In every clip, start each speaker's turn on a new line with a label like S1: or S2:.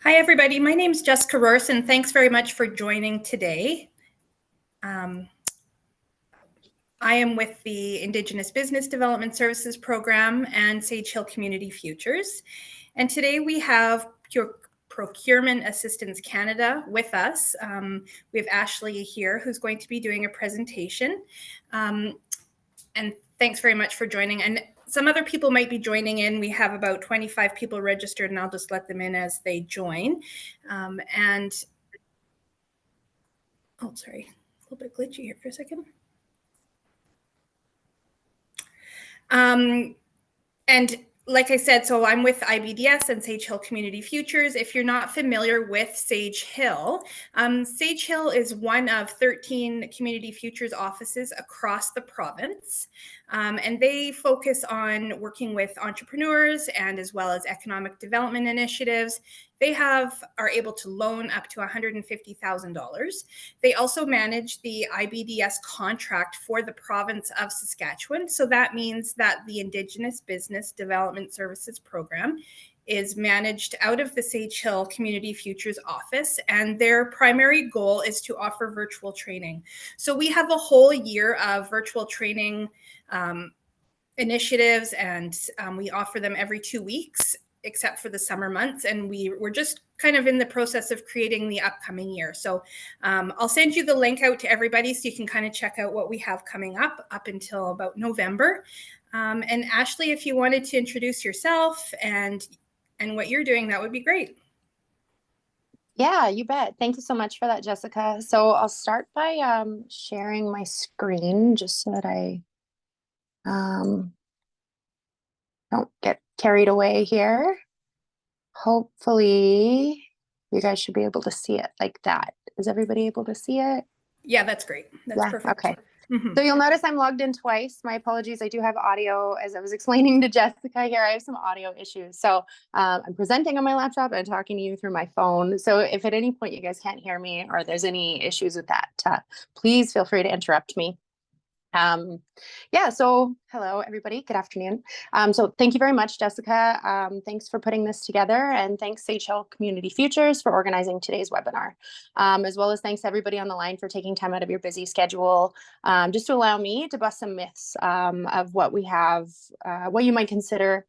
S1: Hi, everybody. My name is Jessica Rourse, and thanks very much for joining today. I am with the Indigenous Business Development Services Program and Sage Hill Community Futures. And today we have Procurement Assistance Canada with us. We have Ashley here who's going to be doing a presentation. And thanks very much for joining. And some other people might be joining in. We have about 25 people registered, and I'll just let them in as they join. Oh, sorry, a little bit glitchy here for a second. And like I said, so I'm with IBDS and Sage Hill Community Futures. If you're not familiar with Sage Hill is one of 13 Community Futures offices across the province. And they focus on working with entrepreneurs and as well as economic development initiatives. They are able to loan up to $150,000. They also manage the IBDS contract for the province of Saskatchewan. So that means that the Indigenous Business Development Services Program is managed out of the Sage Hill Community Futures office, and their primary goal is to offer virtual training. So we have a whole year of virtual training initiatives, and we offer them every 2 weeks, except for the summer months. And we're just kind of in the process of creating the upcoming year. So I'll send you the link out to everybody so you can kind of check out what we have coming up until about November. And Ashley, if you wanted to introduce yourself and what you're doing, that would be great.
S2: Yeah, you bet. Thank you so much for that, Jessica. So I'll start by sharing my screen just so that I don't get carried away here. Hopefully you guys should be able to see it like that. Is everybody able to see it?
S1: Yeah, that's great. That's perfect.
S2: Okay. So you'll notice I'm logged in twice. My apologies. I do have audio. As I was explaining to Jessica here, I have some audio issues. So I'm presenting on my laptop and talking to you through my phone. So if at any point you guys can't hear me or there's any issues with that, please feel free to interrupt me. So hello, everybody. Good afternoon. So thank you very much, Jessica. Thanks for putting this together, and thanks Sage Hill Community Futures for organizing today's webinar, as well as thanks everybody on the line for taking time out of your busy schedule just to allow me to bust some myths of what we have, what you might consider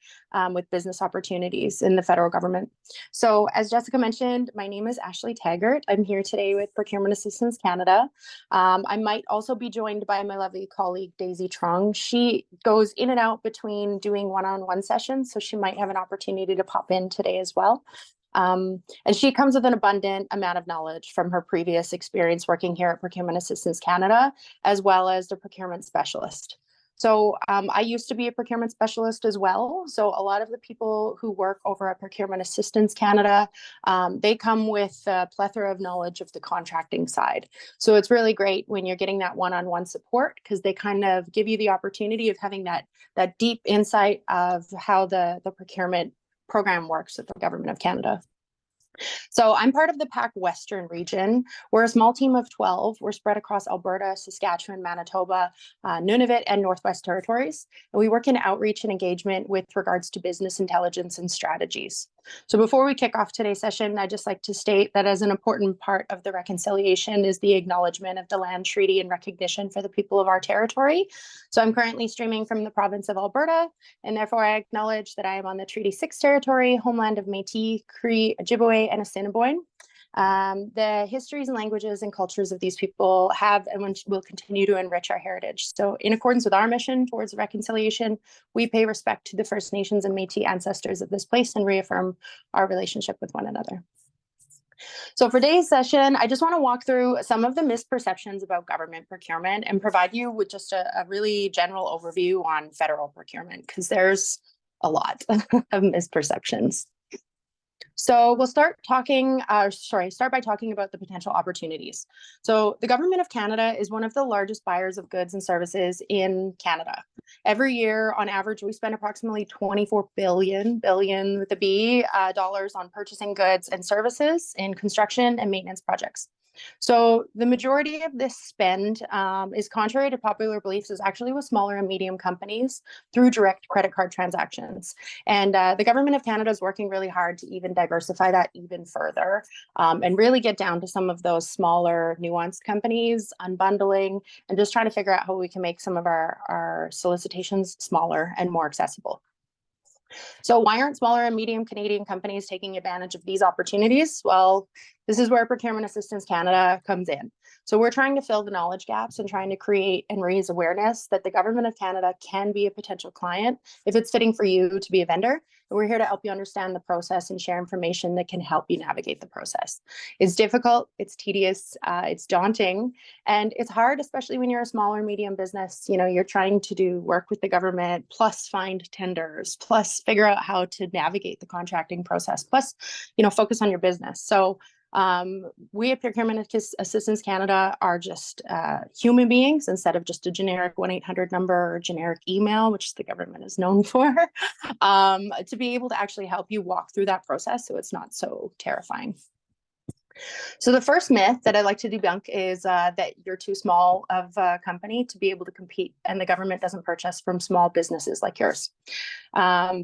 S2: with business opportunities in the federal government. So as Jessica mentioned, my name is Ashley Taggart. I'm here today with Procurement Assistance Canada. I might also be joined by my lovely colleague, Daisy Trong. She goes in and out between doing one-on-one sessions, so she might have an opportunity to pop in today as well. And she comes with an abundant amount of knowledge from her previous experience working here at Procurement Assistance Canada, as well as the procurement specialist. So I used to be a procurement specialist as well. So a lot of the people who work over at Procurement Assistance Canada, they come with a plethora of knowledge of the contracting side. So it's really great when you're getting that one-on-one support, because they kind of give you the opportunity of having that deep insight of how the procurement program works at the Government of Canada. So I'm part of the PAC Western region. We're a small team of 12. We're spread across Alberta, Saskatchewan, Manitoba, Nunavut, and Northwest Territories. And we work in outreach and engagement with regards to business intelligence and strategies. So before we kick off today's session, I'd just like to state that as an important part of the reconciliation is the acknowledgement of the land treaty and recognition for the people of our territory. So I'm currently streaming from the province of Alberta, and therefore I acknowledge that I am on the Treaty 6 territory, homeland of Métis, Cree, Ojibwe, and Assiniboine. The histories and languages and cultures of these people have and will continue to enrich our heritage. So in accordance with our mission towards reconciliation, we pay respect to the First Nations and Métis ancestors of this place and reaffirm our relationship with one another. So for today's session, I just want to walk through some of the misperceptions about government procurement and provide you with just a really general overview on federal procurement, because there's a lot of misperceptions. So we'll start by talking about the potential opportunities. So the Government of Canada is one of the largest buyers of goods and services in Canada. Every year, on average, we spend approximately $24 billion with a B, dollars on purchasing goods and services in construction and maintenance projects. So the majority of this spend is contrary to popular beliefs, is actually with smaller and medium companies through direct credit card transactions. And the government of Canada is working really hard to even diversify that even further and really get down to some of those smaller nuanced companies, unbundling, and just trying to figure out how we can make some of our solicitations smaller and more accessible. So why aren't smaller and medium Canadian companies taking advantage of these opportunities? Well, this is where Procurement Assistance Canada comes in. So we're trying to fill the knowledge gaps and trying to create and raise awareness that the Government of Canada can be a potential client if it's fitting for you to be a vendor. And we're here to help you understand the process and share information that can help you navigate the process. It's difficult, it's tedious, it's daunting, and it's hard, especially when you're a small or medium business. You know, you're trying to do work with the government, plus find tenders, plus figure out how to navigate the contracting process, plus, you know, focus on your business. So we at Procurement Assistance Canada are just human beings instead of just a generic 1-800 number or generic email, which the government is known for, to be able to actually help you walk through that process so it's not so terrifying. So the first myth that I'd like to debunk is that you're too small of a company to be able to compete, and the government doesn't purchase from small businesses like yours.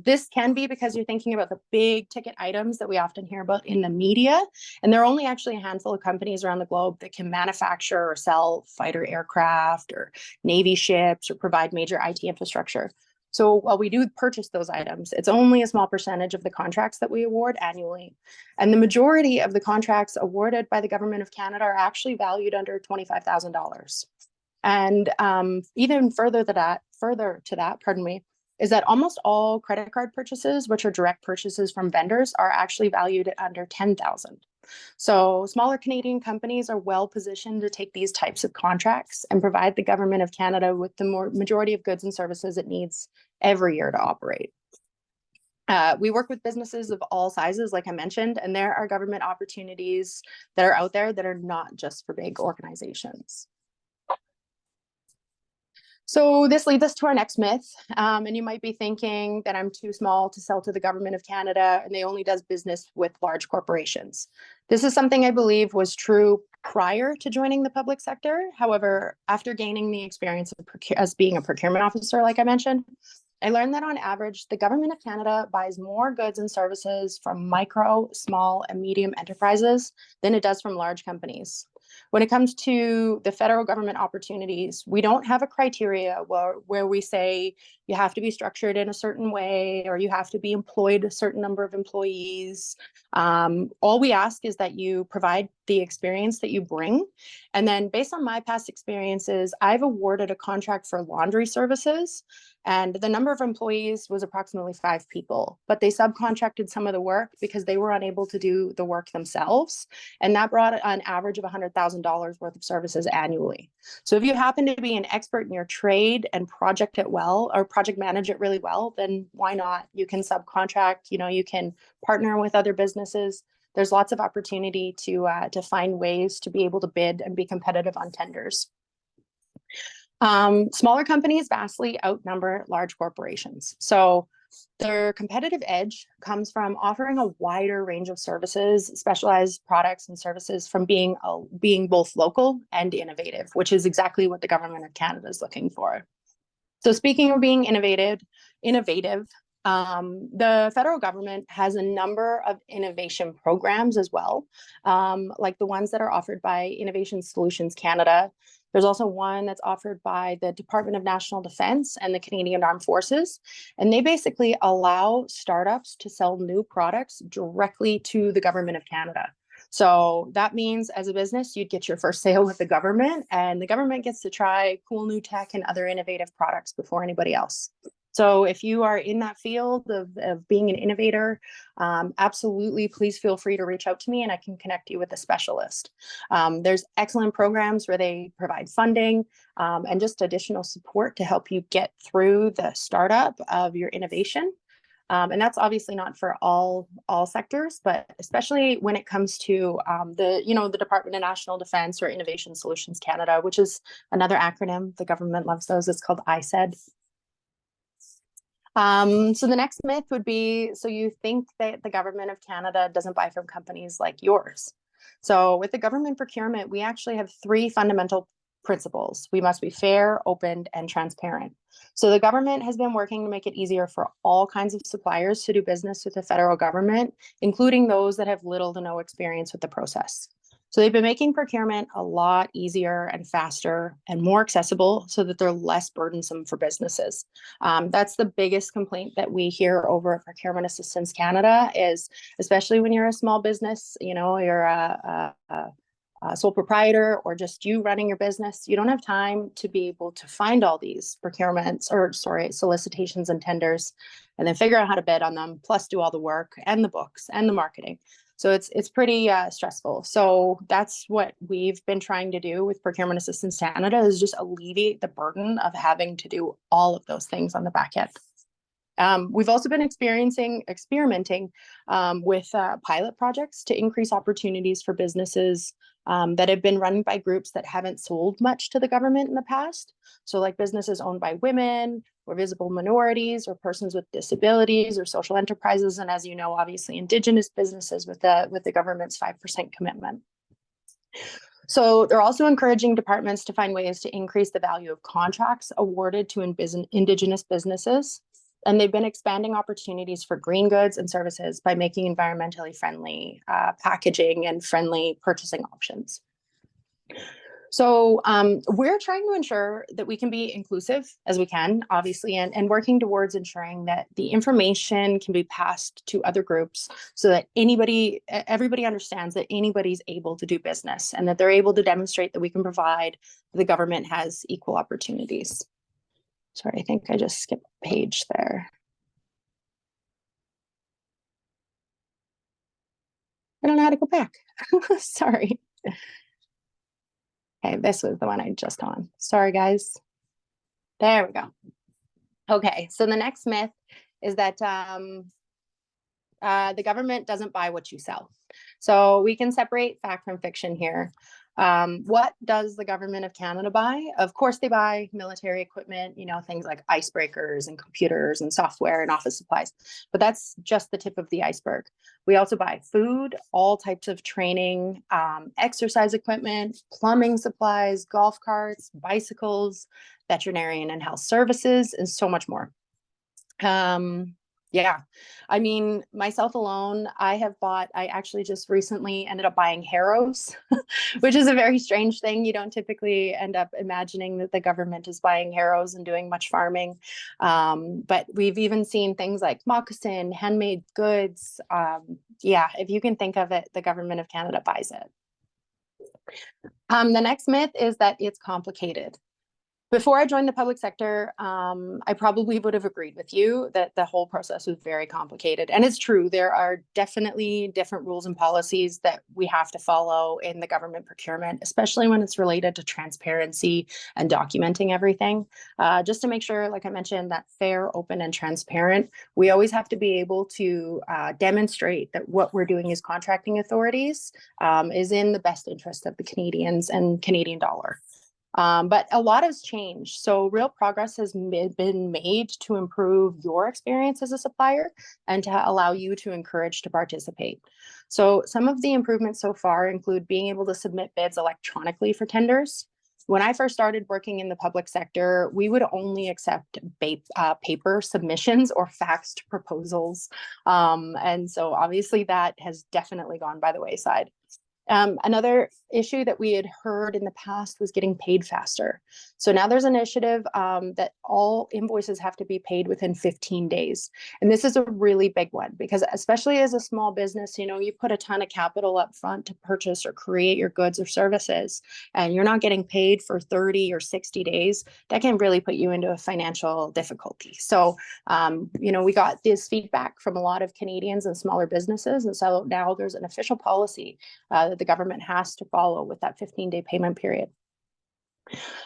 S2: This can be because you're thinking about the big ticket items that we often hear about in the media, and there are only actually a handful of companies around the globe that can manufacture or sell fighter aircraft or Navy ships or provide major IT infrastructure. So while we do purchase those items, it's only a small percentage of the contracts that we award annually. And the majority of the contracts awarded by the Government of Canada are actually valued under $25,000. And even further to that, pardon me, is that almost all credit card purchases, which are direct purchases from vendors, are actually valued at under $10,000. So smaller Canadian companies are well positioned to take these types of contracts and provide the Government of Canada with the majority of goods and services it needs every year to operate. We work with businesses of all sizes, like I mentioned, and there are government opportunities that are out there that are not just for big organizations. So this leads us to our next myth, and you might be thinking that I'm too small to sell to the Government of Canada and they only does business with large corporations. This is something I believe was true prior to joining the public sector. However, after gaining the experience of as being a procurement officer, like I mentioned, I learned that on average, the Government of Canada buys more goods and services from micro, small, and medium enterprises than it does from large companies. When it comes to the federal government opportunities, we don't have a criteria where we say you have to be structured in a certain way or you have to be employed a certain number of employees. All we ask is that you provide the experience that you bring. And then based on my past experiences, I've awarded a contract for laundry services, and the number of employees was approximately 5 people, but they subcontracted some of the work because they were unable to do the work themselves. And that brought an average of $100,000 worth of services annually. So if you happen to be an expert in your trade and project it well, or project manage it really well, then why not? You can subcontract, you know, you can partner with other businesses. There's lots of opportunity to find ways to be able to bid and be competitive on tenders. Smaller companies vastly outnumber large corporations. So their competitive edge comes from offering a wider range of services, specialized products and services, from being both local and innovative, which is exactly what the Government of Canada is looking for. So speaking of being innovative, the federal government has a number of innovation programs as well, like the ones that are offered by Innovation Solutions Canada. There's also one that's offered by the Department of National Defence and the Canadian Armed Forces. And they basically allow startups to sell new products directly to the Government of Canada. So that means as a business, you'd get your first sale with the government, and the government gets to try cool new tech and other innovative products before anybody else. So if you are in that field of being an innovator, absolutely, please feel free to reach out to me and I can connect you with a specialist. There's excellent programs where they provide funding and just additional support to help you get through the startup of your innovation. And that's obviously not for all sectors, but especially when it comes to the Department of National Defence or Innovation Solutions Canada, which is another acronym. The government loves those. It's called ISED. So the next myth would be, so you think that the Government of Canada doesn't buy from companies like yours. So with the government procurement, we actually have three fundamental principles. We must be fair, open, and transparent. So the government has been working to make it easier for all kinds of suppliers to do business with the federal government, including those that have little to no experience with the process. So they've been making procurement a lot easier and faster and more accessible so that they're less burdensome for businesses. That's the biggest complaint that we hear over at Procurement Assistance Canada is, especially when you're a small business, you know, you're a sole proprietor or just you running your business, you don't have time to be able to find all these solicitations and tenders and then figure out how to bid on them, plus do all the work and the books and the marketing. So it's pretty stressful. So that's what we've been trying to do with Procurement Assistance Canada is just alleviate the burden of having to do all of those things on the back end. We've also been experimenting with pilot projects to increase opportunities for businesses that have been run by groups that haven't sold much to the government in the past. So like businesses owned by women or visible minorities or persons with disabilities or social enterprises. And as you know, obviously Indigenous businesses with the government's 5% commitment. So they're also encouraging departments to find ways to increase the value of contracts awarded to Indigenous businesses. And they've been expanding opportunities for green goods and services by making environmentally friendly packaging and friendly purchasing options. So we're trying to ensure that we can be inclusive as we can, obviously, and working towards ensuring that the information can be passed to other groups so that everybody understands that anybody's able to do business and that they're able to demonstrate that we can provide the government has equal opportunities. Sorry, I think I just skipped a page there. I don't know how to go back. Sorry. Okay, this was the one I just on. Sorry, guys. There we go. Okay, so the next myth is that the government doesn't buy what you sell. So we can separate fact from fiction here. What does the government of Canada buy? Of course, they buy military equipment, you know, things like icebreakers and computers and software and office supplies, but that's just the tip of the iceberg. We also buy food, all types of training, exercise equipment, plumbing supplies, golf carts, bicycles, veterinarian and health services, and so much more. Yeah, I mean, myself alone, I actually just recently ended up buying harrows, which is a very strange thing. You don't typically end up imagining that the government is buying harrows and doing much farming. But we've even seen things like moccasin, handmade goods. Yeah, if you can think of it, the government of Canada buys it. The next myth is that it's complicated. Before I joined the public sector, I probably would have agreed with you that the whole process was very complicated. And it's true, there are definitely different rules and policies that we have to follow in the government procurement, especially when it's related to transparency and documenting everything. Just to make sure, like I mentioned, that fair, open, and transparent, we always have to be able to demonstrate that what we're doing as contracting authorities is in the best interest of the Canadians and Canadian dollar. But a lot has changed. So real progress has been made to improve your experience as a supplier and to allow you to encourage to participate. So some of the improvements so far include being able to submit bids electronically for tenders. When I first started working in the public sector, we would only accept paper submissions or faxed proposals. And so obviously that has definitely gone by the wayside. Another issue that we had heard in the past was getting paid faster. So now there's an initiative that all invoices have to be paid within 15 days. And this is a really big one because especially as a small business, you know, you put a ton of capital up front to purchase or create your goods or services, and you're not getting paid for 30 or 60 days, that can really put you into a financial difficulty. So, you know, we got this feedback from a lot of Canadians and smaller businesses. And so now there's an official policy that the government has to follow with that 15-day payment period.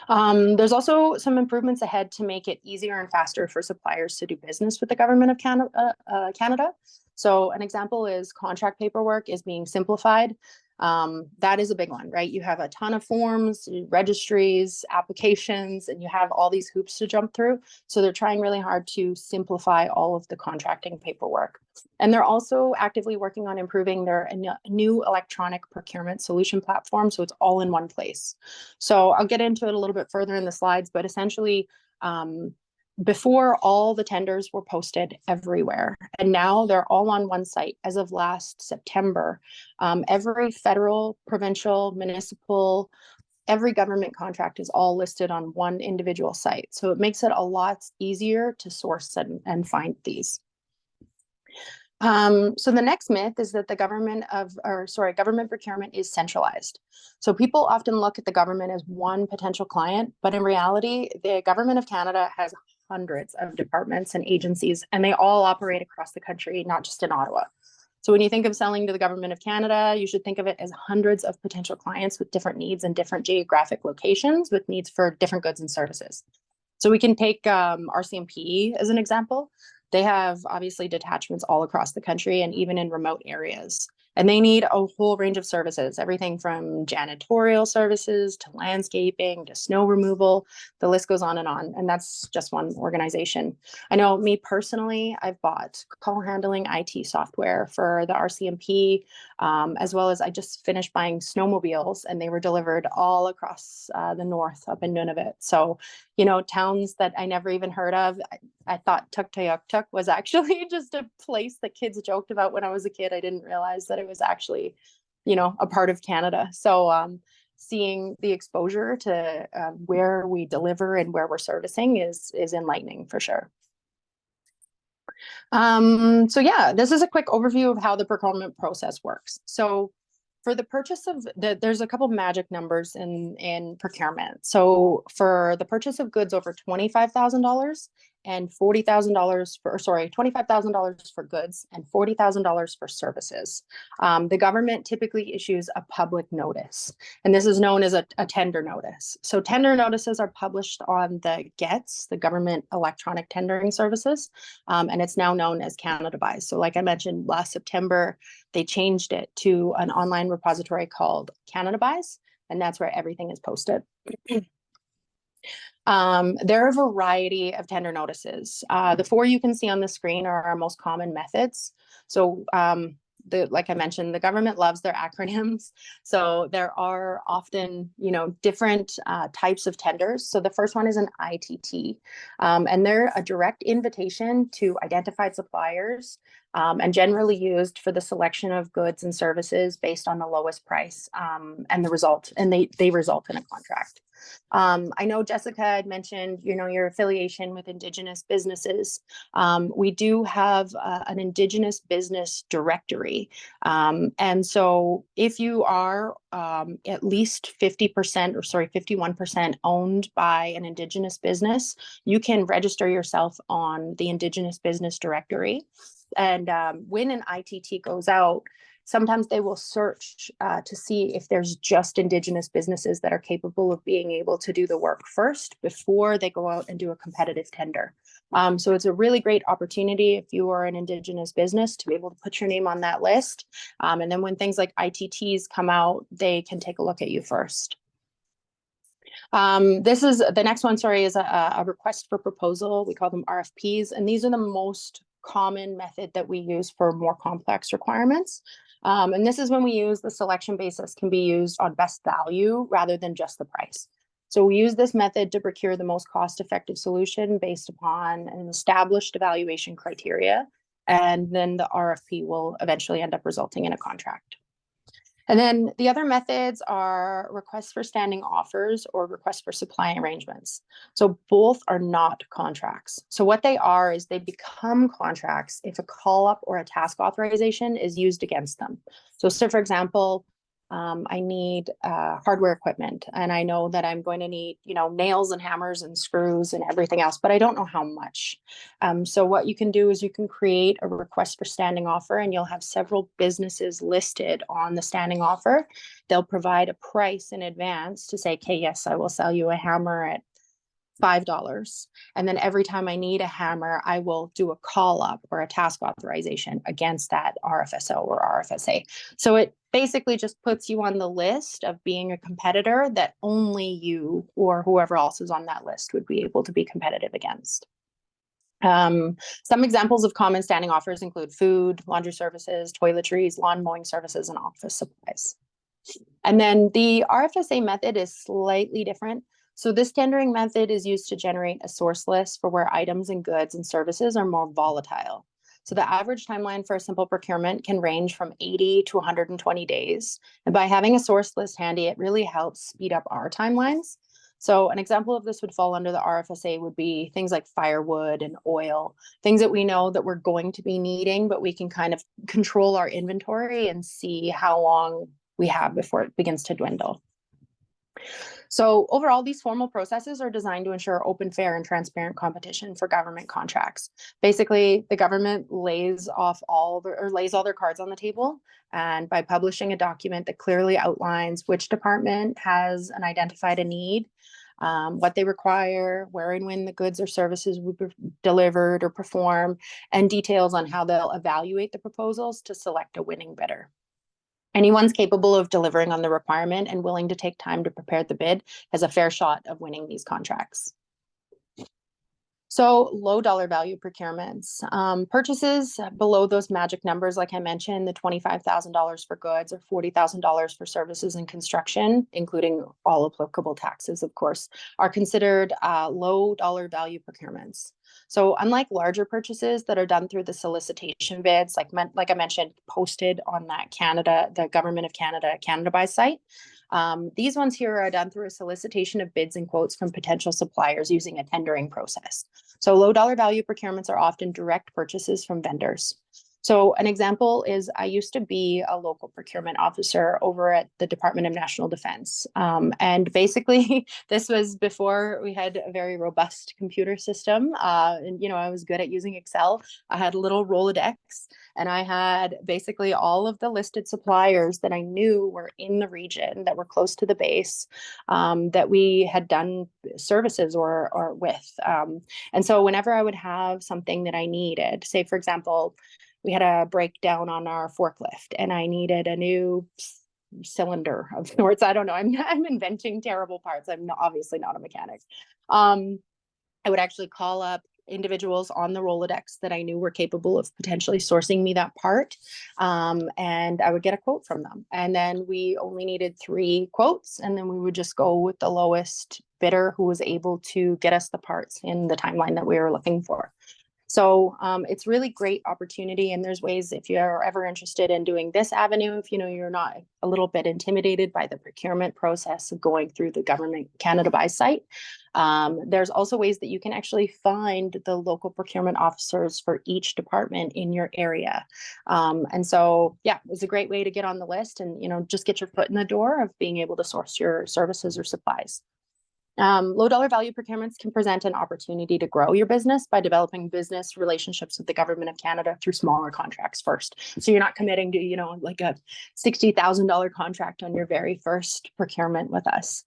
S2: There's also some improvements ahead to make it easier and faster for suppliers to do business with the government of Canada. So an example is contract paperwork is being simplified. That is a big one, right? You have a ton of forms, registries, applications, and you have all these hoops to jump through. So they're trying really hard to simplify all of the contracting paperwork. And they're also actively working on improving their new electronic procurement solution platform. So it's all in one place. So I'll get into it a little bit further in the slides, but essentially, before, all the tenders were posted everywhere, and now they're all on one site. As of last September, every federal, provincial, municipal, every government contract is all listed on one individual site. So it makes it a lot easier to source and find these. So the next myth is that the government procurement is centralized. So people often look at the government as one potential client, but in reality, the government of Canada has hundreds of departments and agencies, and they all operate across the country, not just in Ottawa. So when you think of selling to the government of Canada, you should think of it as hundreds of potential clients with different needs and different geographic locations with needs for different goods and services. So we can take RCMP as an example. They have obviously detachments all across the country and even in remote areas. And they need a whole range of services, everything from janitorial services to landscaping to snow removal. The list goes on. And that's just one organization. I know me personally, I've bought call handling IT software for the RCMP, as well as I just finished buying snowmobiles, and they were delivered all across the north up in Nunavut. So, you know, towns that I never even heard of. I thought Tuktoyaktuk was actually just a place that kids joked about when I was a kid. I didn't realize that it was actually, you know, a part of Canada. So seeing the exposure to where we deliver and where we're servicing is enlightening for sure. So yeah, this is a quick overview of how the procurement process works. So for the purchase of there's a couple of magic numbers in procurement. So for the purchase of goods over $25,000 and $40,000 $25,000 for goods and $40,000 for services, the government typically issues a public notice, and this is known as a tender notice. So tender notices are published on the GETS, the Government Electronic Tendering Services, and it's now known as Canada Buys. So like I mentioned, last September, they changed it to an online repository called Canada Buys, and that's where everything is posted. There are a variety of tender notices. The four you can see on the screen are our most common methods. So like I mentioned, the government loves their acronyms. So there are often, you know, different types of tenders. So the first one is an ITT, and they're a direct invitation to identified suppliers, and generally used for the selection of goods and services based on the lowest price, and they result in a contract. I know Jessica had mentioned, you know, your affiliation with Indigenous businesses. We do have an Indigenous business directory. And so if you are at least 51% owned by an Indigenous business, you can register yourself on the Indigenous business directory. And when an ITT goes out, sometimes they will search to see if there's just Indigenous businesses that are capable of being able to do the work first before they go out and do a competitive tender. So it's a really great opportunity if you are an Indigenous business to be able to put your name on that list. And then when things like ITTs come out, they can take a look at you first. The next one, is a request for proposal. We call them RFPs, and these are the most common method that we use for more complex requirements. And this is when we use the selection basis can be used on best value rather than just the price. So we use this method to procure the most cost-effective solution based upon an established evaluation criteria, and then the RFP will eventually end up resulting in a contract. And then the other methods are requests for standing offers or requests for supply arrangements. So both are not contracts. So what they are is they become contracts if a call up or a task authorization is used against them. So for example, I need hardware equipment, and I know that I'm going to need, you know, nails and hammers and screws and everything else, but I don't know how much. So what you can do is you can create a request for standing offer, and you'll have several businesses listed on the standing offer. They'll provide a price in advance to say, okay, yes, I will sell you a hammer at $5. And then every time I need a hammer, I will do a call up or a task authorization against that RFSO or RFSA. So it basically just puts you on the list of being a competitor that only you or whoever else is on that list would be able to be competitive against. Some examples of common standing offers include food, laundry services, toiletries, lawn mowing services, and office supplies. And then the RFSA method is slightly different. So this tendering method is used to generate a source list for where items and goods and services are more volatile. So the average timeline for a simple procurement can range from 80 to 120 days. And by having a source list handy, it really helps speed up our timelines. So an example of this would fall under the RFSA would be things like firewood and oil, things that we know that we're going to be needing, but we can kind of control our inventory and see how long we have before it begins to dwindle. So overall, these formal processes are designed to ensure open, fair, and transparent competition for government contracts. Basically, the government lays all their cards on the table, and by publishing a document that clearly outlines which department has identified a need, what they require, where and when the goods or services will be delivered or performed, and details on how they'll evaluate the proposals to select a winning bidder. Anyone's capable of delivering on the requirement and willing to take time to prepare the bid has a fair shot of winning these contracts. So low dollar value procurements, purchases below those magic numbers, like I mentioned, the $25,000 for goods or $40,000 for services and construction, including all applicable taxes, of course, are considered low dollar value procurements. So unlike larger purchases that are done through the solicitation bids, like I mentioned, posted on that the Government of Canada Buy site, these ones here are done through a solicitation of bids and quotes from potential suppliers using a tendering process. So low dollar value procurements are often direct purchases from vendors. So an example is I used to be a local procurement officer over at the Department of National Defense. And basically, this was before we had a very robust computer system. And, I was good at using Excel. I had a little Rolodex, and I had basically all of the listed suppliers that I knew were in the region, that were close to the base, that we had done services or with. And so whenever I would have something that I needed, say, for example, we had a breakdown on our forklift and I needed a new cylinder of sorts. I don't know. I'm inventing terrible parts. I'm obviously not a mechanic. I would actually call up individuals on the Rolodex that I knew were capable of potentially sourcing me that part. And I would get a quote from them. And then we only needed 3 quotes. And then we would just go with the lowest bidder who was able to get us the parts in the timeline that we were looking for. So it's really great opportunity, and there's ways, if you're ever interested in doing this avenue, if you're not a little bit intimidated by the procurement process of going through the Government Canada Buy site, there's also ways that you can actually find the local procurement officers for each department in your area. And so, yeah, it's a great way to get on the list and, just get your foot in the door of being able to source your services or supplies. Low dollar value procurements can present an opportunity to grow your business by developing business relationships with the Government of Canada through smaller contracts first. So you're not committing to, like a $60,000 contract on your very first procurement with us.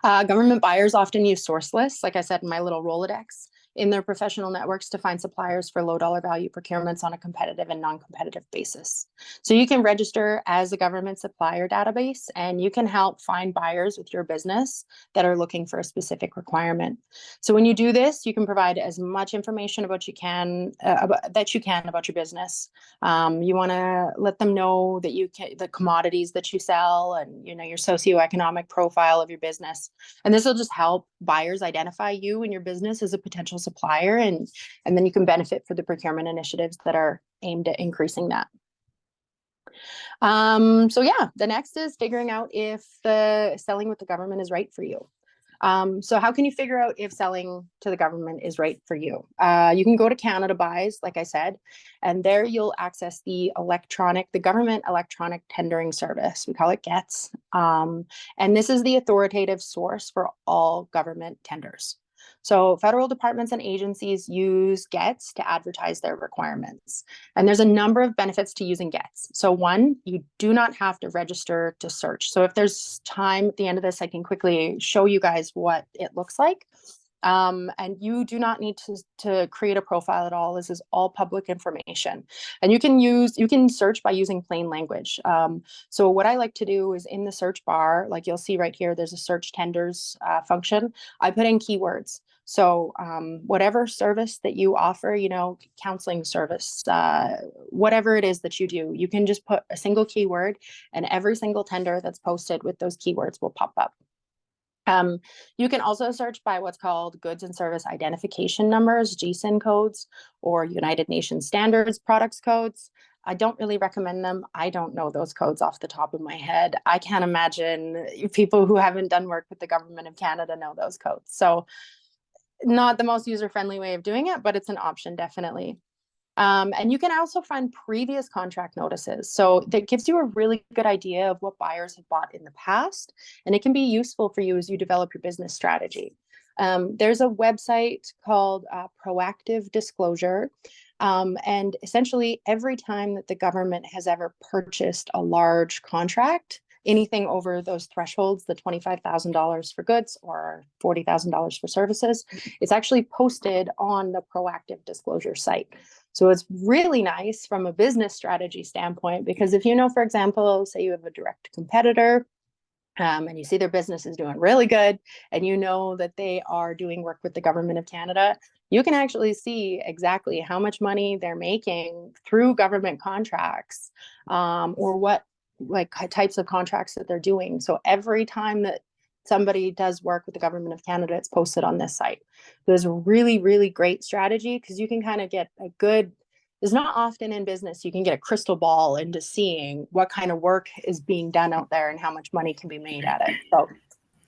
S2: Government buyers often use source lists, like I said in my little Rolodex, in their professional networks to find suppliers for low dollar value procurements on a competitive and non-competitive basis. So you can register as a government supplier database, and you can help find buyers with your business that are looking for a specific requirement. So when you do this, you can provide as much information about about your business. You want to let them know that the commodities that you sell and your socioeconomic profile of your business. And this will just help buyers identify you and your business as a potential supplier, and then you can benefit for the procurement initiatives that are aimed at increasing that. So yeah, the next is figuring out if the selling with the government is right for you. So how can you figure out if selling to the government is right for you? You can go to Canada Buys, like I said, and there you'll access the Government Electronic Tendering Service. We call it GETS. And this is the authoritative source for all government tenders. So federal departments and agencies use GETS to advertise their requirements. And there's a number of benefits to using GETS. So one, you do not have to register to search. So if there's time at the end of this, I can quickly show you guys what it looks like. And you do not need to create a profile at all. This is all public information. And you can search by using plain language. So what I like to do is in the search bar, like you'll see right here, there's a search tenders function. I put in keywords. So whatever service that you offer, counseling service, whatever it is that you do, you can just put a single keyword and every single tender that's posted with those keywords will pop up. You can also search by what's called goods and service identification numbers, GSIN codes, or United Nations Standards products codes. I don't really recommend them. I don't know those codes off the top of my head. I can't imagine people who haven't done work with the government of Canada know those codes. So not the most user-friendly way of doing it, but it's an option definitely. And you can also find previous contract notices. So that gives you a really good idea of what buyers have bought in the past, and it can be useful for you as you develop your business strategy. There's a website called Proactive Disclosure. And essentially every time that the government has ever purchased a large contract, anything over those thresholds, the $25,000 for goods or $40,000 for services, it's actually posted on the Proactive Disclosure site. So it's really nice from a business strategy standpoint, because if for example, say you have a direct competitor and you see their business is doing really good and you know that they are doing work with the government of Canada, you can actually see exactly how much money they're making through government contracts or what types of contracts that they're doing. So every time that somebody does work with the government of Canada, it's posted on this site. There's a really, really great strategy because you can kind of get there's not often in business you can get a crystal ball into seeing what kind of work is being done out there and how much money can be made at it. So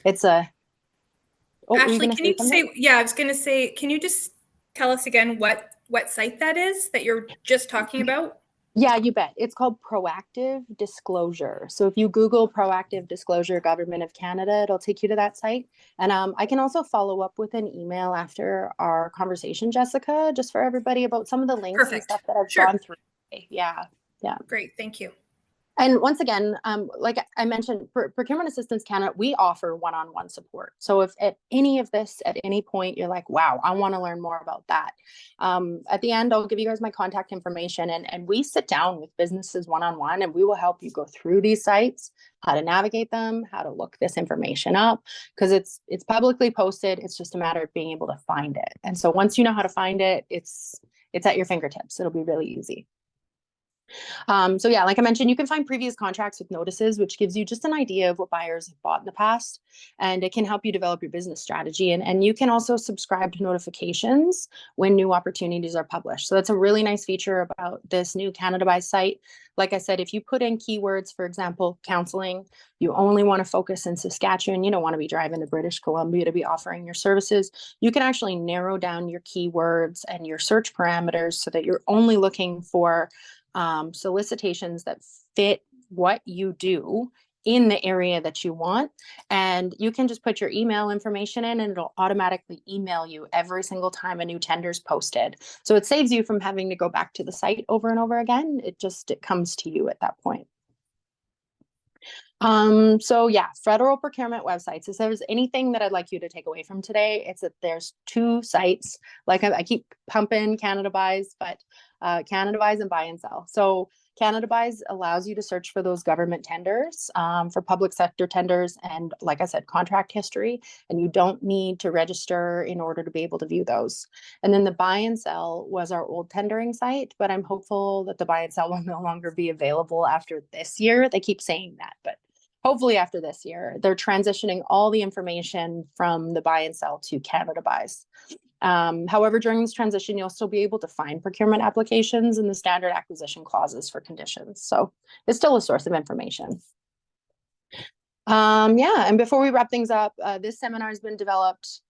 S2: it's
S1: Ashley, can you say, I was going to say, can you just tell us again what site that is that you're just talking about?
S2: Yeah, you bet. It's called Proactive Disclosure. So if you Google Proactive Disclosure Government of Canada, it'll take you to that site. And I can also follow up with an email after our conversation, Jessica, just for everybody about some of the links and stuff that I've gone through. Yeah.
S1: Great. Thank you.
S2: And once again, like I mentioned, Procurement Assistance Canada, we offer one-on-one support. So if at any of this, at any point, you're like, wow, I want to learn more about that. At the end, I'll give you guys my contact information and we sit down with businesses one-on-one and we will help you go through these sites, how to navigate them, how to look this information up, because it's publicly posted. It's just a matter of being able to find it. And so once you know how to find it, it's at your fingertips. It'll be really easy. So yeah, like I mentioned, you can find previous contracts with notices, which gives you just an idea of what buyers have bought in the past, and it can help you develop your business strategy. And you can also subscribe to notifications when new opportunities are published. So that's a really nice feature about this new Canada Buys site. Like I said, if you put in keywords, for example, counseling, you only want to focus in Saskatchewan, you don't want to be driving to British Columbia to be offering your services, you can actually narrow down your keywords and your search parameters so that you're only looking for solicitations that fit what you do in the area that you want. And you can just put your email information in and it'll automatically email you every single time a new tender is posted. So it saves you from having to go back to the site over and over again. It comes to you at that point. So yeah, federal procurement websites. If there's anything that I'd like you to take away from today, it's that there's two sites. Like I keep pumping Canada Buys, but Canada Buys and Buy and Sell. So Canada Buys allows you to search for those government tenders, for public sector tenders, and like I said, contract history, and you don't need to register in order to be able to view those. And then the Buy and Sell was our old tendering site, but I'm hopeful that the Buy and Sell will no longer be available after this year. They keep saying that, but hopefully after this year. They're transitioning all the information from the Buy and Sell to Canada Buys. However, during this transition, you'll still be able to find procurement applications and the standard acquisition clauses for conditions. So it's still a source of information. And before we wrap things up, this seminar has been developed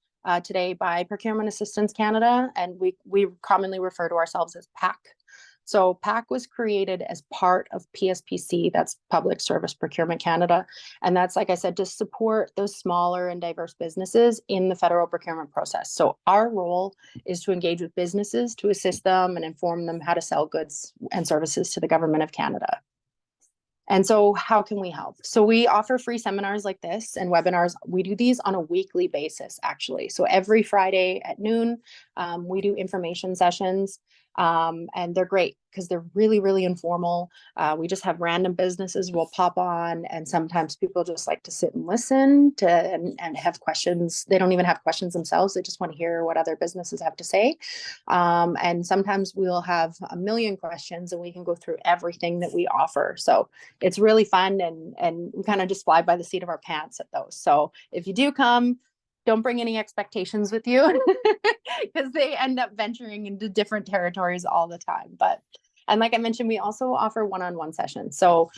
S2: today by Procurement Assistance Canada, and we commonly refer to ourselves as PAC. So PAC was created as part of PSPC, that's Public Service Procurement Canada. And that's, like I said, to support those smaller and diverse businesses in the federal procurement process. So our role is to engage with businesses to assist them and inform them how to sell goods and services to the government of Canada. And so how can we help? So we offer free seminars like this and webinars. We do these on a weekly basis, actually. So every Friday at noon, we do information sessions. And they're great because they're really, really informal. We just have random businesses will pop on, and sometimes people just like to sit and listen to and have questions. They don't even have questions themselves. They just want to hear what other businesses have to say. And sometimes we'll have a million questions and we can go through everything that we offer. So it's really fun, and we kind of just fly by the seat of our pants at those. So if you do come, don't bring any expectations with you because they end up venturing into different territories all the time. And like I mentioned, we also offer one-on-one sessions. So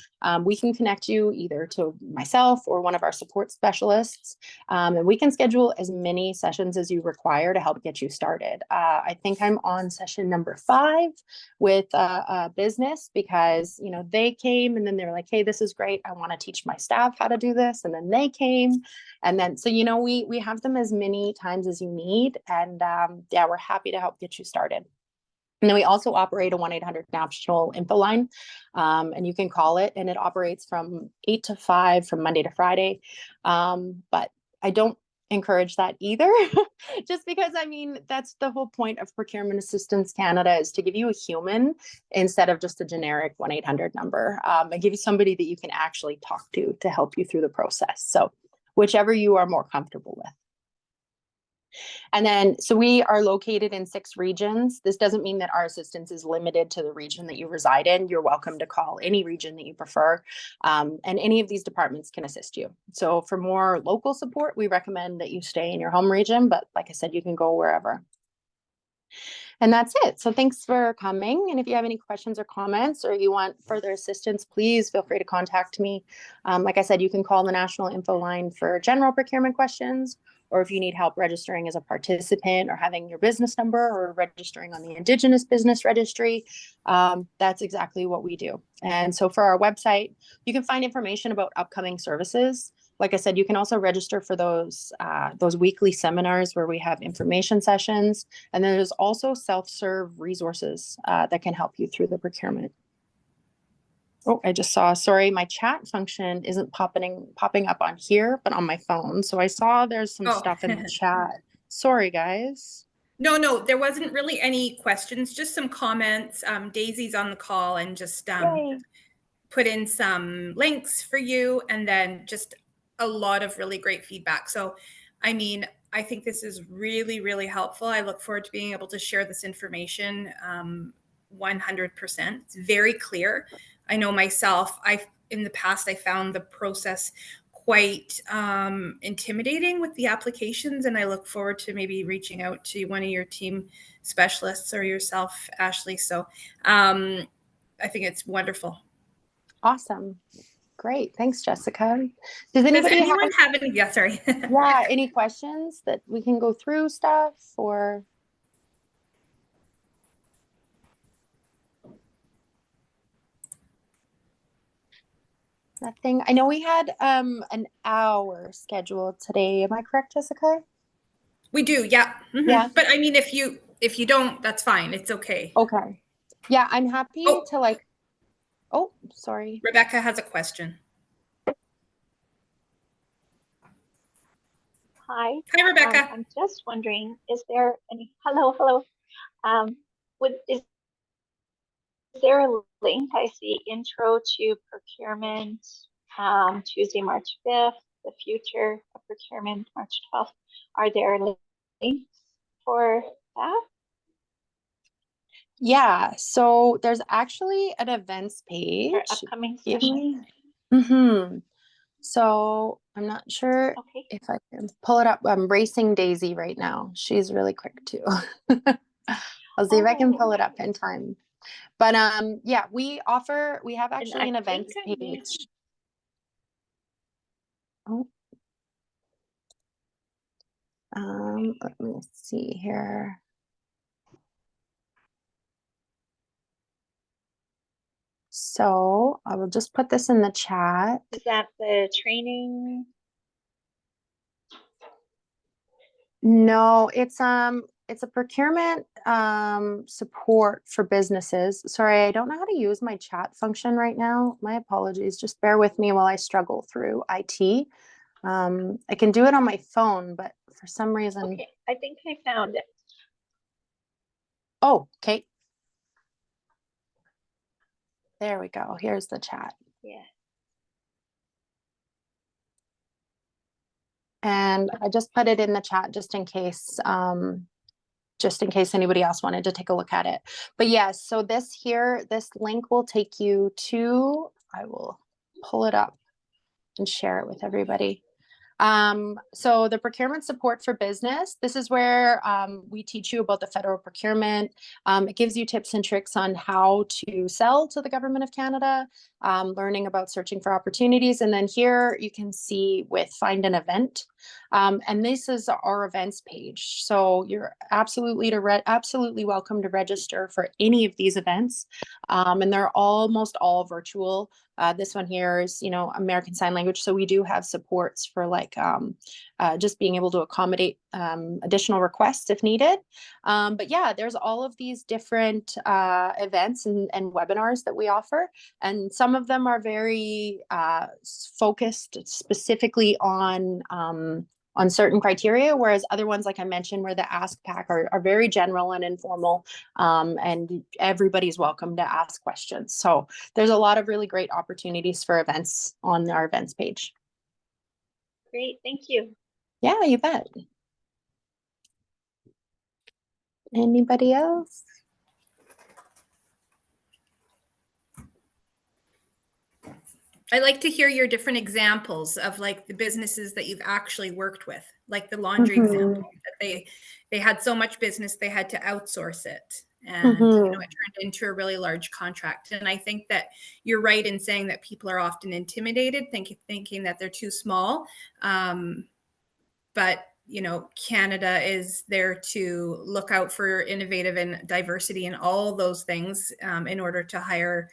S2: we can connect you either to myself or one of our support specialists. And we can schedule as many sessions as you require to help get you started. I think I'm on session number 5 with a business because, you know, they came and then they were like, hey, this is great. I want to teach my staff how to do this. And then they came. And then, so, you know, we have them as many times as you need. And yeah, we're happy to help get you started. And then we also operate a 1-800 national info line, and you can call it, and it operates from 8 to 5 from Monday to Friday. But I don't encourage that either, just because, I mean, that's the whole point of Procurement Assistance Canada, is to give you a human instead of just a generic 1-800 number, and give you somebody that you can actually talk to help you through the process. So whichever you are more comfortable with. And then, so we are located in 6 regions. This doesn't mean that our assistance is limited to the region that you reside in. You're welcome to call any region that you prefer, and any of these departments can assist you. So for more local support, we recommend that you stay in your home region, but like I said, you can go wherever. And that's it. So thanks for coming. And if you have any questions or comments, or you want further assistance, please feel free to contact me. Like I said, you can call the National Info Line for general procurement questions, or if you need help registering as a participant or having your business number or registering on the Indigenous Business Registry, that's exactly what we do. And so for our website, you can find information about upcoming services. Like I said, you can also register for those weekly seminars where we have information sessions. And then there's also self-serve resources that can help you through the procurement. Oh, I just saw, sorry, my chat function isn't popping up on here, but on my phone. So I saw there's some stuff in the chat. Sorry, guys.
S1: No, there wasn't really any questions, just some comments. Daisy's on the call and just put in some links for you, and then just a lot of really great feedback. So, I mean, I think this is really, really helpful. I look forward to being able to share this information 100%. It's very clear. I know myself, in the past, I found the process quite intimidating with the applications, and I look forward to maybe reaching out to one of your team specialists or yourself, Ashley. So I think it's wonderful.
S2: Awesome. Great. Thanks, Jessica. Does anybody
S1: have any? Yeah, sorry.
S2: Yeah, any questions that we can go through stuff or? Nothing. I know we had an hour scheduled today. Am I correct, Jessica?
S1: We do, yeah. Mm-hmm.
S2: Yeah.
S1: But I mean, if you don't, that's fine. It's okay.
S2: Okay. Yeah, I'm happy to like. Oh, sorry.
S1: Rebecca has a question.
S3: Hi.
S1: Hi, Rebecca.
S3: I'm just wondering, is there any, hello. Is there a link? I see intro to procurement, Tuesday, March 5th, the future of procurement, March 12th. Are there links for that?
S2: Yeah, so there's actually an events page.
S3: Or upcoming sessions?
S2: Mm-hmm. So I'm not sure if I can pull it up. I'm racing Daisy right now. She's really quick too. I'll see if I can pull it up in time. But yeah, we have actually an events page. Oh. Let me see here. So I will just put this in the chat.
S3: Is that the training?
S2: No, it's a procurement support for businesses. Sorry, I don't know how to use my chat function right now. My apologies. Just bear with me while I struggle through IT. I can do it on my phone, but for some reason.
S3: Okay, I think I found it.
S2: Oh, okay. There we go. Here's the chat.
S3: Yeah.
S2: And I just put it in the chat just in case anybody else wanted to take a look at it. But yes, so this link will take you to, I will pull it up and share it with everybody. So the procurement support for business, this is where we teach you about the federal procurement. It gives you tips and tricks on how to sell to the government of Canada, learning about searching for opportunities. And then here you can see with find an event. And this is our events page. So you're absolutely welcome to register for any of these events. And they're almost all virtual. This one here is, American Sign Language. So we do have supports for like just being able to accommodate additional requests if needed. But yeah, there's all of these different events and webinars that we offer. And some of them are very focused specifically on certain criteria, whereas other ones, like I mentioned, where the Ask Pack are very general and informal, and everybody's welcome to ask questions. So there's a lot of really great opportunities for events on our events page.
S3: Great, thank you.
S2: Yeah, you bet. Anybody else?
S1: I like to hear your different examples of like the businesses that you've actually worked with, like the laundry example that they had so much business they had to outsource it, and it turned into a really large contract. And I think that you're right in saying that people are often intimidated, thinking that they're too small. But Canada is there to look out for innovative and diversity and all those things in order to hire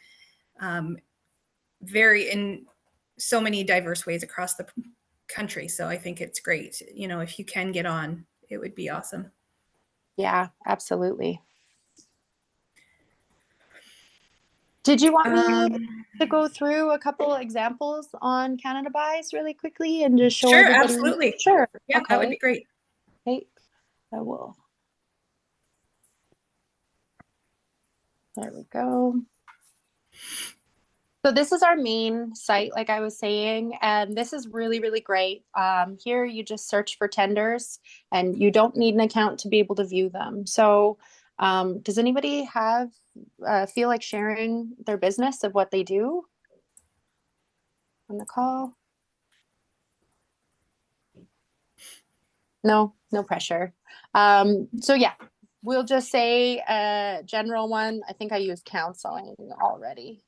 S1: in so many diverse ways across the country. So I think it's great. If you can get on, it would be awesome.
S2: Yeah, absolutely. Did you want me to go through a couple examples on Canada Buys really quickly and just show everybody?
S1: Absolutely.
S2: Sure.
S1: Yeah,
S2: okay.
S1: That would be great.
S2: Okay, I will. There we go. So this is our main site, like I was saying, and this is really, really great. Here you just search for tenders and you don't need an account to be able to view them. So does anybody feel like sharing their business of what they do on the call? No pressure. So yeah, we'll just say a general one. I think I used counseling already.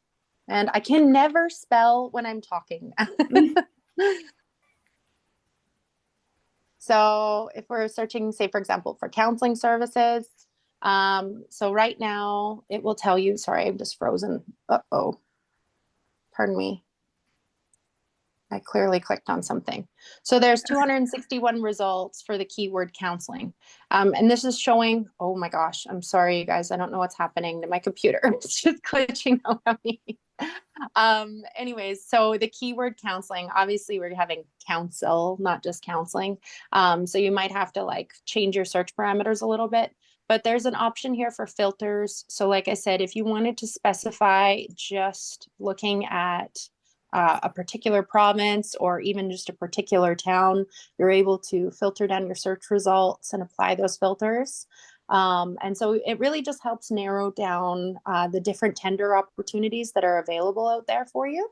S2: And I can never spell when I'm talking. So if we're searching, say, for example, for counseling services, so right now it will tell you, sorry, I'm just frozen. Uh-oh, pardon me. I clearly clicked on something. So there's 261 results for the keyword counseling. And this is showing, oh my gosh, I'm sorry, you guys. I don't know what's happening to my computer. It's just glitching out on me. Anyways, so the keyword counseling, obviously we're having counsel, not just counseling. So you might have to like change your search parameters a little bit. But there's an option here for filters. So like I said, if you wanted to specify just looking at a particular province or even just a particular town, you're able to filter down your search results and apply those filters. And so it really just helps narrow down the different tender opportunities that are available out there for you.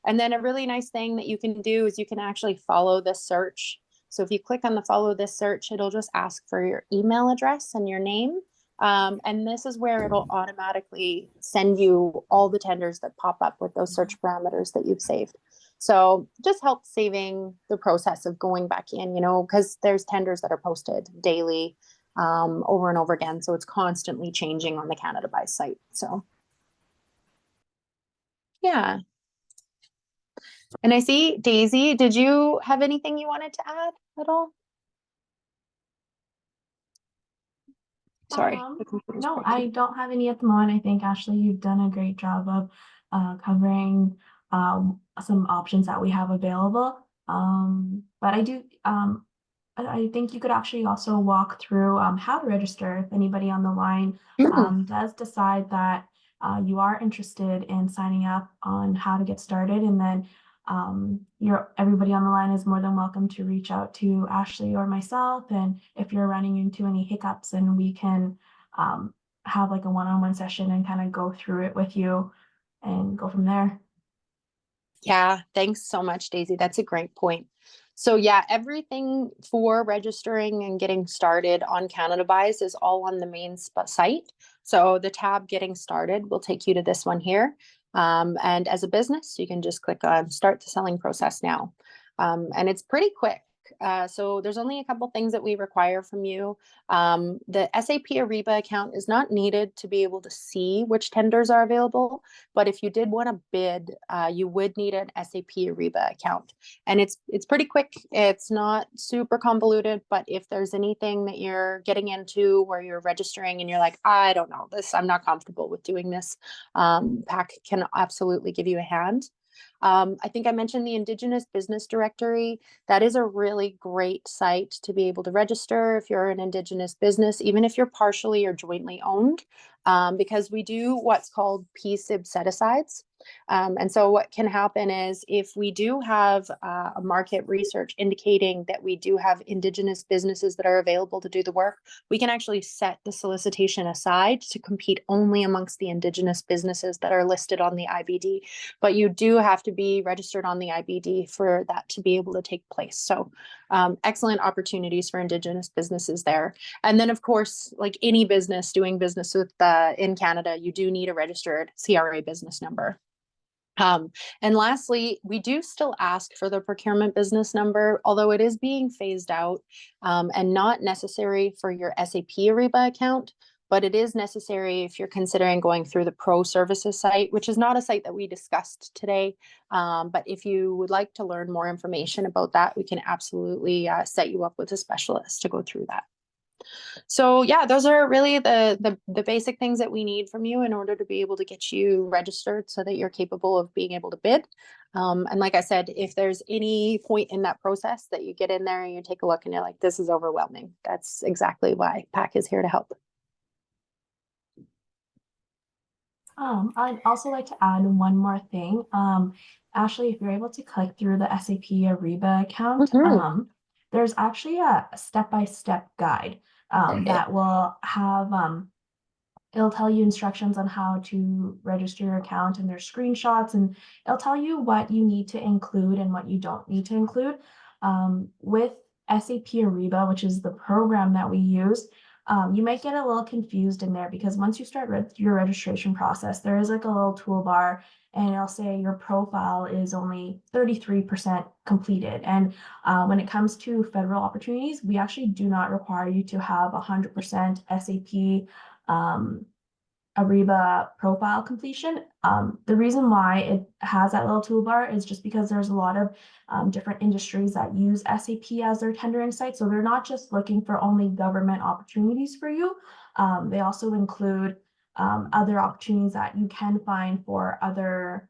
S2: And then a really nice thing that you can do is you can actually follow this search. So if you click on the follow this search, it'll just ask for your email address and your name. And this is where it'll automatically send you all the tenders that pop up with those search parameters that you've saved. So just helps saving the process of going back in, because there's tenders that are posted daily over and over again. So it's constantly changing on the Canada Buy site. So. Yeah. And I see Daisy, did you have anything you wanted to add at all? Sorry.
S4: No, I don't have any at the moment. I think, Ashley, you've done a great job of covering some options that we have available. But I think you could actually also walk through how to register if anybody on the line does decide that you are interested in signing up on how to get started. And then everybody on the line is more than welcome to reach out to Ashley or myself. And if you're running into any hiccups, and we can have like a one-on-one session and kind of go through it with you and go from there.
S2: Yeah, thanks so much, Daisy. That's a great point. So yeah, everything for registering and getting started on Canada Buys is all on the main site. So the tab Getting Started will take you to this one here. And as a business, you can just click on Start the Selling Process Now. And it's pretty quick. So there's only a couple things that we require from you. The SAP Ariba account is not needed to be able to see which tenders are available, but if you did want to bid, you would need an SAP Ariba account. And it's pretty quick. It's not super convoluted, but if there's anything that you're getting into where you're registering and you're like, I don't know this, I'm not comfortable with doing this, PAC can absolutely give you a hand. I think I mentioned the Indigenous Business Directory. That is a really great site to be able to register if you're an Indigenous business, even if you're partially or jointly owned, because we do what's called PSIB set-asides. And so what can happen is if we do have a market research indicating that we do have Indigenous businesses that are available to do the work, we can actually set the solicitation aside to compete only amongst the Indigenous businesses that are listed on the IBD. But you do have to be registered on the IBD for that to be able to take place. So excellent opportunities for Indigenous businesses there. And then, of course, like any business doing business with in Canada, you do need a registered CRA business number. And lastly, we do still ask for the procurement business number, although it is being phased out and not necessary for your SAP Ariba account, but it is necessary if you're considering going through the Pro Services site, which is not a site that we discussed today. But if you would like to learn more information about that, we can absolutely set you up with a specialist to go through that. So yeah, those are really the basic things that we need from you in order to be able to get you registered so that you're capable of being able to bid. And like I said, if there's any point in that process that you get in there and you take a look and you're like, this is overwhelming, that's exactly why PAC is here to help.
S4: I'd also like to add one more thing. Ashley, if you're able to click through the SAP Ariba account, there's actually a step-by-step guide that will have, it'll tell you instructions on how to register your account, and there's screenshots, and it'll tell you what you need to include and what you don't need to include. With SAP Ariba, which is the program that we use, you might get a little confused in there because once you start your registration process, there is like a little toolbar and it'll say your profile is only 33% completed. And when it comes to federal opportunities, we actually do not require you to have 100% SAP Ariba profile completion. The reason why it has that little toolbar is just because there's a lot of different industries that use SAP as their tendering site. So they're not just looking for only government opportunities for you. They also include other opportunities that you can find for other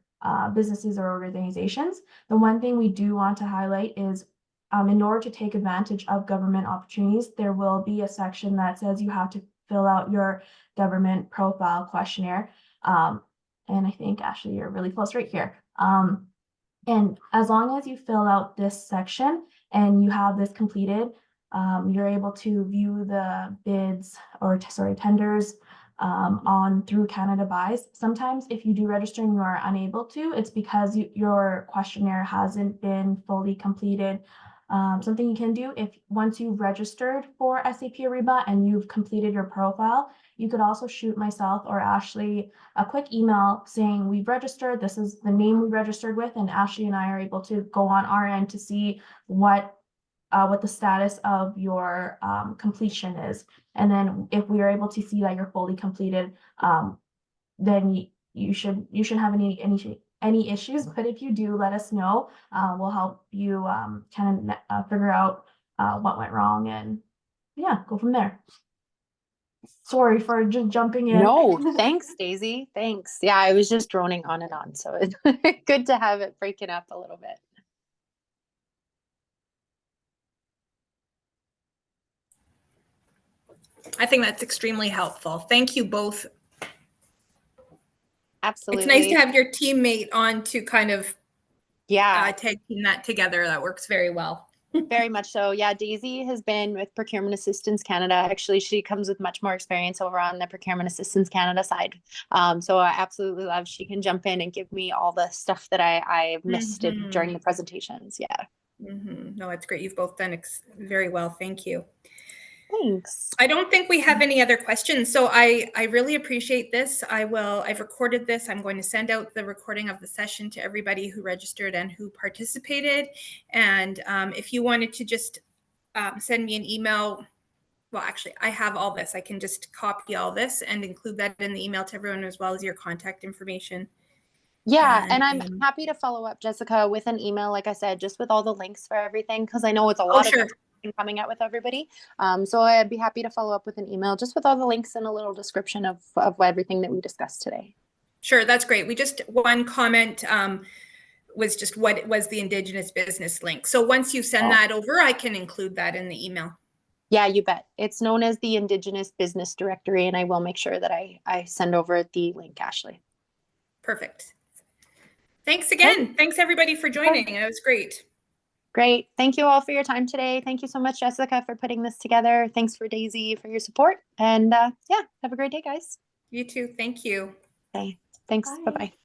S4: businesses or organizations. The one thing we do want to highlight is in order to take advantage of government opportunities, there will be a section that says you have to fill out your government profile questionnaire. And I think, Ashley, you're really close right here. And as long as you fill out this section and you have this completed, you're able to view the bids or tenders on through Canada Buys. Sometimes if you do register and you are unable to, it's because your questionnaire hasn't been fully completed. Something you can do if once you've registered for SAP Ariba and you've completed your profile, you could also shoot myself or Ashley a quick email saying we've registered, this is the name we registered with, and Ashley and I are able to go on our end to see what the status of your completion is. And then if we are able to see that you're fully completed, then you shouldn't have any any issues, but if you do, let us know. We'll help you kind of figure out what went wrong and yeah, go from there. Sorry for just jumping in.
S2: No, thanks, Daisy. Thanks. Yeah, I was just droning on and on, so it's good to have it breaking up a little bit.
S1: I think that's extremely helpful. Thank you both.
S2: Absolutely.
S1: It's nice to have your teammate on to kind of tag team that together. That works very well.
S2: Very much so. Yeah, Daisy has been with Procurement Assistance Canada. Actually, she comes with much more experience over on the Procurement Assistance Canada side. So I absolutely love she can jump in and give me all the stuff that I missed during the presentations. Yeah.
S1: No, it's great. You've both done very well. Thank you.
S2: Thanks.
S1: I don't think we have any other questions. So I really appreciate this. I've recorded this. I'm going to send out the recording of the session to everybody who registered and who participated. And if you wanted to just send me an email, well, actually, I have all this. I can just copy all this and include that in the email to everyone, as well as your contact information.
S2: Yeah, and I'm happy to follow up, Jessica, with an email, like I said, just with all the links for everything, because I know it's a lot of information coming out with everybody. So I'd be happy to follow up with an email just with all the links and a little description of everything that we discussed today.
S1: Sure, that's great. One comment was just what was the Indigenous business link. So once you send that over, I can include that in the email.
S2: Yeah, you bet. It's known as the Indigenous Business Directory, and I will make sure that I send over the link, Ashley.
S1: Perfect. Thanks again. Okay. Thanks everybody for joining. It was great.
S2: Great. Thank you all for your time today. Thank you so much, Jessica, for putting this together. Thanks for Daisy for your support. And yeah, have a great day, guys.
S1: You too. Thank you.
S2: Okay. Thanks. Bye-bye.